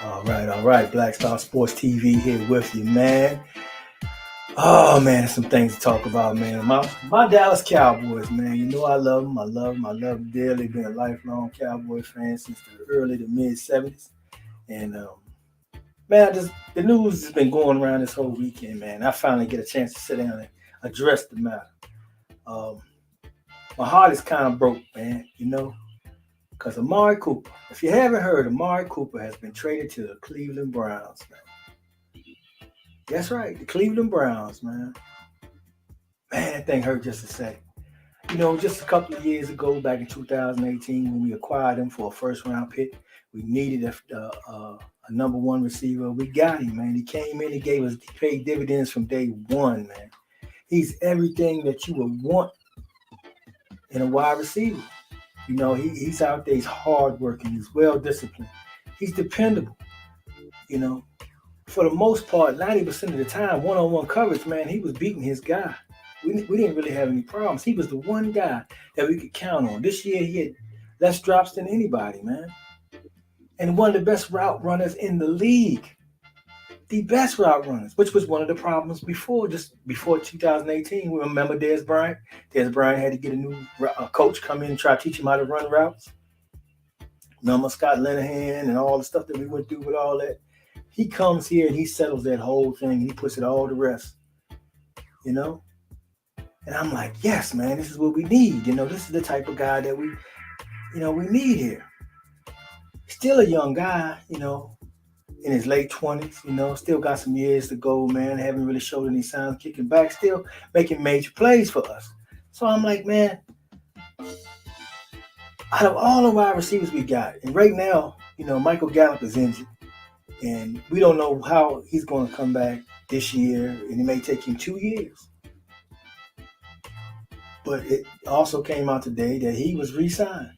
All right. Black Star Sports TV here with you, man. Oh man, there's some things to talk about, man. My Dallas Cowboys, man. You know I love them. I love them. I love them dearly. Been a lifelong Cowboy fan since the early to mid '70s, and man, the news has been going around this whole weekend, man. I finally get a chance to sit down and address the matter. Um, my heart is kind of broke, man. Because Amari Cooper, if you haven't heard, Amari Cooper has been traded to the Cleveland Browns, man. That's right, the Cleveland Browns, man. Man, that thing hurt just to say. Just a couple of years ago, back in 2018, when we acquired him for a first round pick, we needed a number one receiver. We got him, man. He came in, he paid dividends from day one, man. He's everything that you would want in a wide receiver. He's out there, he's hardworking, he's well disciplined, he's dependable. You know, for the most part, 90% of the time, one-on-one coverage, man, he was beating his guy. We didn't really have any problems. He was the one guy that we could count on. This year, he had less drops than anybody, man. And one of the best route runners in the league. The best route runners, which was one of the problems before 2018. We remember Dez Bryant. Dez Bryant had to get a new coach come in and try to teach him how to run routes. Remember Scott Linehan and all the stuff that we went through with all that. He comes here and he settles that whole thing and he puts it all to rest. And I'm like, yes, man, this is what we need. This is the type of guy that we need here. Still a young guy, in his late 20s, still got some years to go, man. Haven't really showed any signs of kicking back, still making major plays for us. So I'm like, man, out of all the wide receivers we got, and right now, Michael Gallup is injured, and we don't know how he's going to come back this year, and it may take him 2 years. But it also came out today that he was re-signed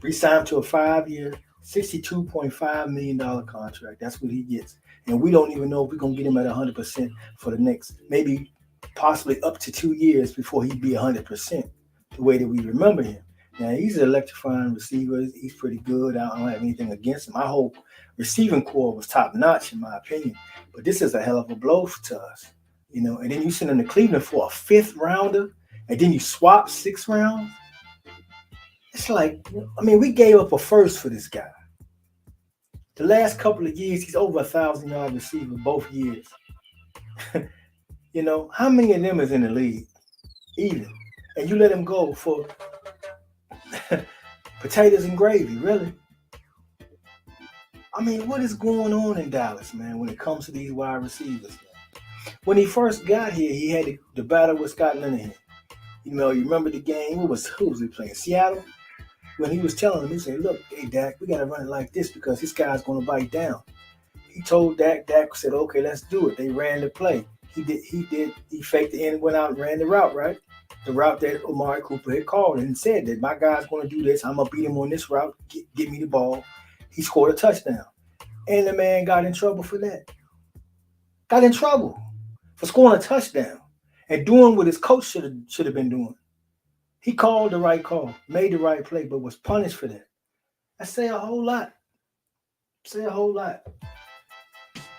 to a 5-year, $62.5 million contract. That's what he gets. And we don't even know if we're going to get him at 100% for the next, maybe possibly up to 2 years before he'd be 100%, the way that we remember him. Now, he's an electrifying receiver. He's pretty good. I don't have anything against him. My whole receiving core was top-notch, in my opinion. But this is a hell of a blow to us. And then you send him to Cleveland for a 5th rounder, and then you swap 6 rounds. It's like, we gave up a first for this guy. The last couple of years, he's over 1,000-yard receiver both years. How many of them is in the league? Even. And you let him go for potatoes and gravy, really? What is going on in Dallas, man, when it comes to these wide receivers, man? When he first got here, he had the battle with Scott Linehan. You remember the game? Who was he playing? Seattle? When he was telling him, he said, look, hey, Dak, we got to run it like this because this guy's going to bite down. He told Dak. Dak said, okay, let's do it. They ran the play. He faked the end, went out and ran the route, right? The route that Amari Cooper had called and said that my guy's going to do this. I'm going to beat him on this route. Get me the ball. He scored a touchdown. And the man got in trouble for that. Got in trouble for scoring a touchdown and doing what his coach should have been doing. He called the right call, made the right play, but was punished for that. I say a whole lot.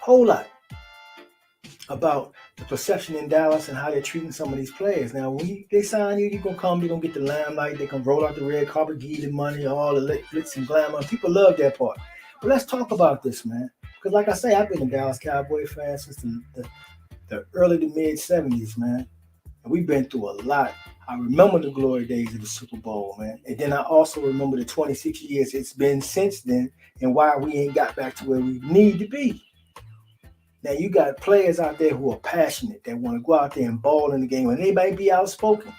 Whole lot about the perception in Dallas and how they're treating some of these players. Now, when they sign you, you're going to get the limelight. They're going to roll out the red carpet, give you the money, all the glitz and glamour. People love that part. But let's talk about this, man. Because like I say, I've been a Dallas Cowboy fan since the early to mid 70s, man. And we've been through a lot. I remember the glory days of the Super Bowl, man. And then I also remember the 26 years it's been since then and why we ain't got back to where we need to be. Now, you got players out there who are passionate, that want to go out there and ball in the game. And they might be outspoken.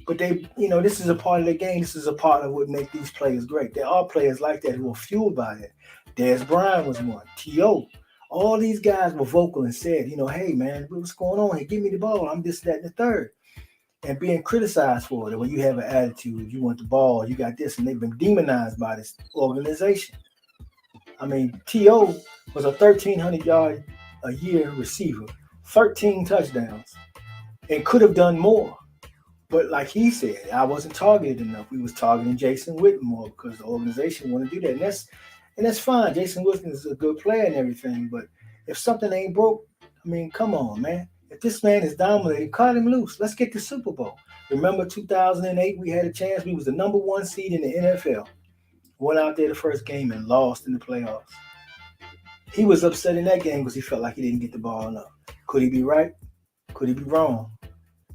But this is a part of the game. This is a part of what makes these players great. There are players like that who are fueled by it. Dez Bryant was one. T.O. All these guys were vocal and said, hey, man, what's going on here? Give me the ball. I'm this, that, and the third. And being criticized for it. When you have an attitude, you want the ball, you got this, and they've been demonized by this organization. T.O. was a 1,300-yard a year receiver, 13 touchdowns, and could have done more. But like he said, I wasn't targeted enough. We was targeting Jason Witten more because the organization wanted to do that. And And that's fine. Jason Wilson is a good player and everything, but if something ain't broke, I mean, come on, man. If this man is dominating, cut him loose. Let's get the Super Bowl. Remember 2008, we had a chance. We was the number one seed in the NFL. Went out there the first game and lost in the playoffs. He was upset in that game because he felt like he didn't get the ball enough. Could he be right? Could he be wrong?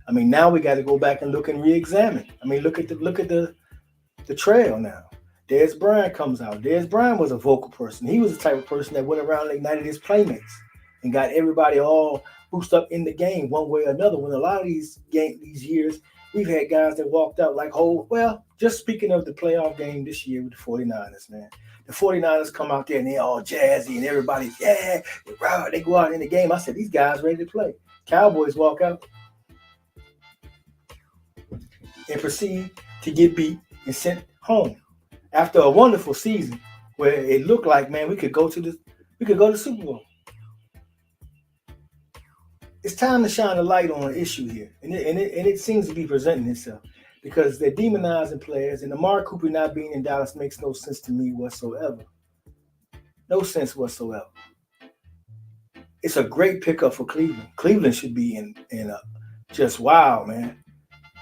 I mean, now we got to go back and look and re-examine. I mean, look at the trail now. Dez Bryant comes out. Dez Bryant was a vocal person. He was the type of person that went around and ignited his playmates and got everybody all boosted up in the game one way or another. When a lot of these years, we've had guys that walked out like, oh, well, just speaking of the playoff game this year with the 49ers, man. The 49ers come out there and they're all jazzy and everybody's, yeah, they go out in the game. I said, these guys ready to play. Cowboys walk out and proceed to get beat and sent home after a wonderful season where it looked like, man, we could go to the Super Bowl. It's time to shine a light on an issue here, and it seems to be presenting itself because they're demonizing players, and Amari Cooper not being in Dallas makes no sense to me whatsoever. No sense whatsoever. It's a great pickup for Cleveland. Cleveland should be in a just wow, man,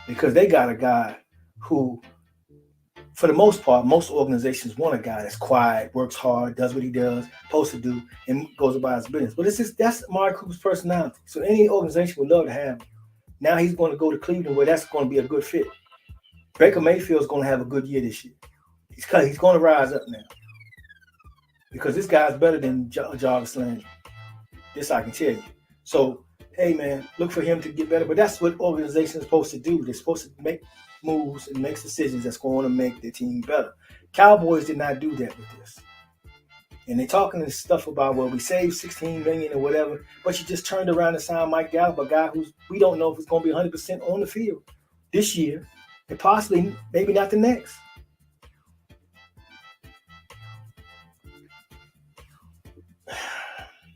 because they got a guy who, for the most part, most organizations want a guy that's quiet, works hard, does what he does, supposed to do, and goes about his business. But that's Amari Cooper's personality. So any organization would love to have him. Now he's going to go to Cleveland where that's going to be a good fit. Baker Mayfield's going to have a good year this year. He's going to rise up now because this guy's better than Jarvis Landry. This I can tell you. So, hey, man, look for him to get better. But that's what organizations are supposed to do. They're supposed to make moves and makes decisions that's going to make their team better. Cowboys did not do that with this. And they're talking this stuff about, well, we saved $16 million or whatever, but you just turned around and signed Mike Gallup, a guy who's we don't know if it's going to be 100% on the field this year and possibly maybe not the next.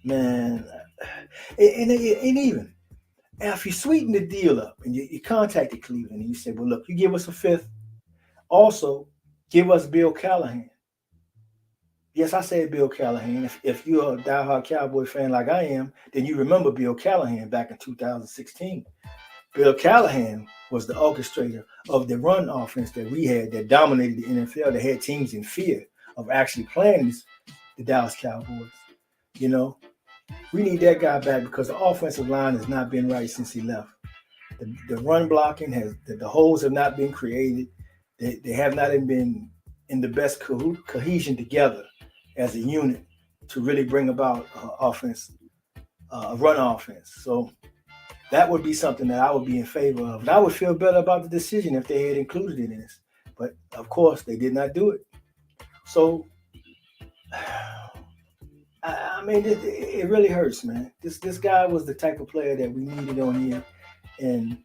Man, and even if you sweeten the deal up and you contacted Cleveland and you say, well, look, you give us a fifth. Also, give us Bill Callahan. Yes, I said Bill Callahan. If you're a diehard Cowboy fan like I am, then you remember Bill Callahan back in 2016. Bill Callahan was the orchestrator of the run offense that we had that dominated the NFL, that had teams in fear of actually playing the Dallas Cowboys. You know, we need that guy back because the offensive line has not been right since he left. The run blocking the holes have not been created. They have not been in the best cohesion together as a unit to really bring about offense, run offense. So that would be something that I would be in favor of. And I would feel better about the decision if they had included it in this. But, of course, they did not do it. So, I mean, it really hurts, man. This guy was the type of player that we needed on here. And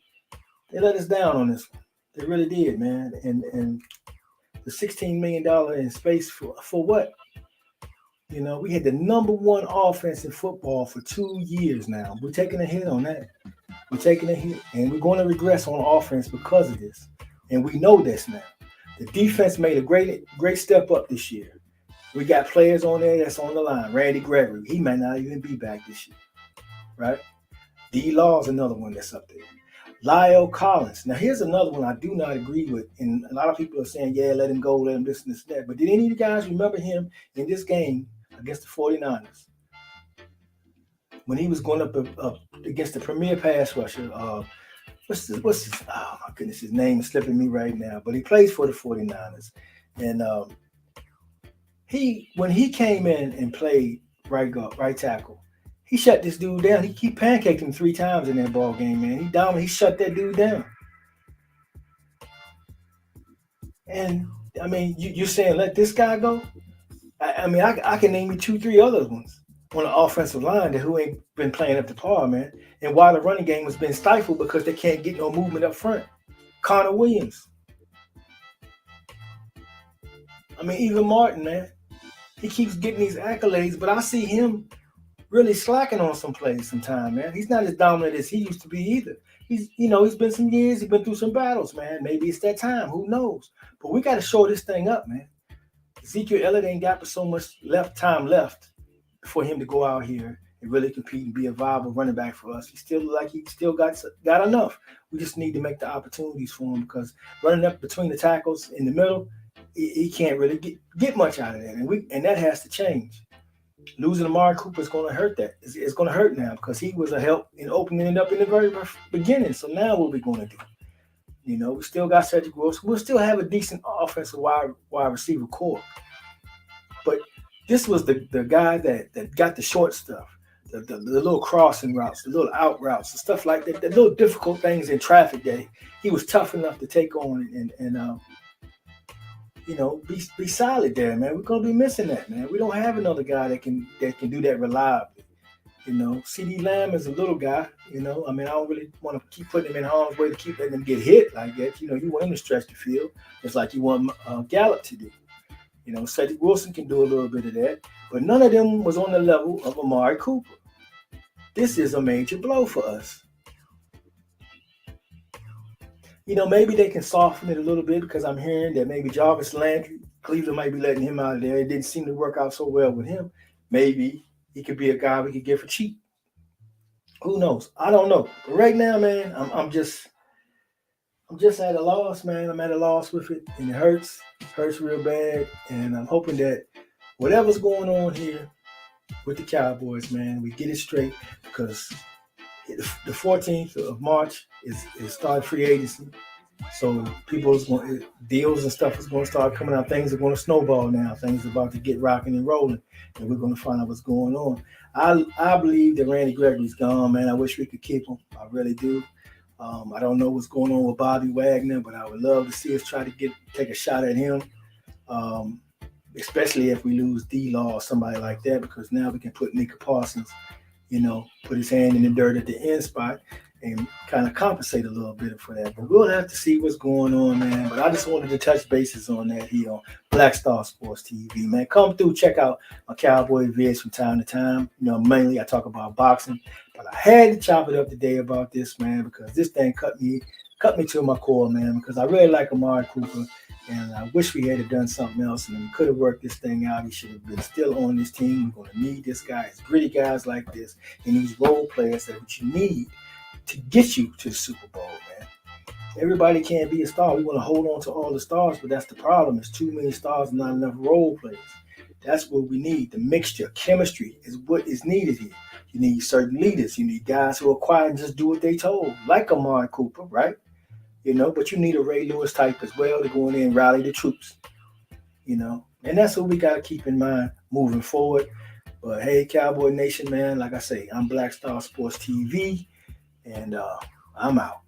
they let us down on this one. They really did, man. And the $16 million in space for what? You know, we had the number one offense in football for 2 years now. We're taking a hit on that. We're taking a hit. And we're going to regress on offense because of this. And we know this now. The defense made a great step up this year. We got players on there that's on the line. Randy Gregory, he might not even be back this year. Right? D. Law's another one that's up there. Lyle Collins. Now, here's another one I do not agree with. And a lot of people are saying, yeah, let him go, let him this and this and that. But did any of you guys remember him in this game against the 49ers? When he was going up against the premier pass rusher, what's his, oh my goodness, his name is slipping me right now. But he plays for the 49ers. And when he came in and played right tackle, he shut this dude down. He pancaked him 3 times in that ball game, man. He shut that dude down. And, I mean, you're saying let this guy go? I mean, I can name you 2-3 other ones on the offensive line who ain't been playing up to par, man. And why the running game has been stifled because they can't get no movement up front. Connor Williams. I mean, even Martin, man. He keeps getting these accolades, but I see him really slacking on some plays sometime, man. He's not as dominant as he used to be either. He's been some years, he's been through some battles, man. Maybe it's that time, who knows? But we got to shore this thing up, man. Ezekiel Elliott ain't got so much time left for him to go out here and really compete and be a viable running back for us. He still look like he still got enough. We just need to make the opportunities for him because running up between the tackles in the middle, he can't really get much out of that, and that has to change. Losing Amari Cooper is going to hurt that. It's going to hurt now because he was a help in opening it up in the very beginning. So now what are we going to do? We still got Cedric Wilson. We'll still have a decent offensive wide receiver core. But this was the guy that got the short stuff, the little crossing routes, the little out routes, the stuff like that, the little difficult things in traffic that he was tough enough to take on and be solid there, man. We're gonna be missing that, man. We don't have another guy that can do that reliably. CD Lamb is a little guy. I don't really want to keep putting him in harm's way to keep letting him get hit like that. You want him to stretch the field, just like you want Gallup to do. Cedric Wilson can do a little bit of that, but none of them was on the level of Amari Cooper. This is a major blow for us. Maybe they can soften it a little bit because I'm hearing that maybe Jarvis Landry, Cleveland might be letting him out of there. It didn't seem to work out so well with him. Maybe he could be a guy we could get for cheap. Who knows? I don't know. But right now, man, I'm just at a loss, man. I'm at a loss with it, and it hurts. It hurts real bad, and I'm hoping that whatever's going on here with the Cowboys, man, we get it straight because the 14th of March is start free agency. So deals and stuff is going to start coming out. Things are going to snowball now. Things are about to get rocking and rolling, and we're going to find out what's going on. I believe that Randy Gregory's gone, man. I wish we could keep him. I really do. I don't know what's going on with Bobby Wagner, but I would love to see us try to take a shot at him, especially if we lose D-Law or somebody like that, because now we can put Micah Parsons, put his hand in the dirt at the end spot and kind of compensate a little bit for that. But we'll have to see what's going on, man. But I just wanted to touch bases on that here on Black Star Sports TV, man. Come through, check out my Cowboy vids from time to time. Mainly I talk about boxing, but I had to chop it up today about this, man, because this thing cut me to my core, man, because I really like Amari Cooper, and I wish we had done something else, and we could have worked this thing out. He should have been still on this team. We're going to need this guy. It's gritty guys like this and these role players that what you need to get you to the Super Bowl, man. Everybody can't be a star. We want to hold on to all the stars, but that's the problem. There's too many stars and not enough role players. That's what we need. The mixture, chemistry is what is needed here. You need certain leaders. You need guys who are quiet and just do what they told, like Amari Cooper, right? But you need a Ray Lewis type as well to go in there and rally the troops, and that's what we got to keep in mind moving forward. But hey, Cowboy Nation, man, like I say, I'm Black Star Sports TV, and I'm out.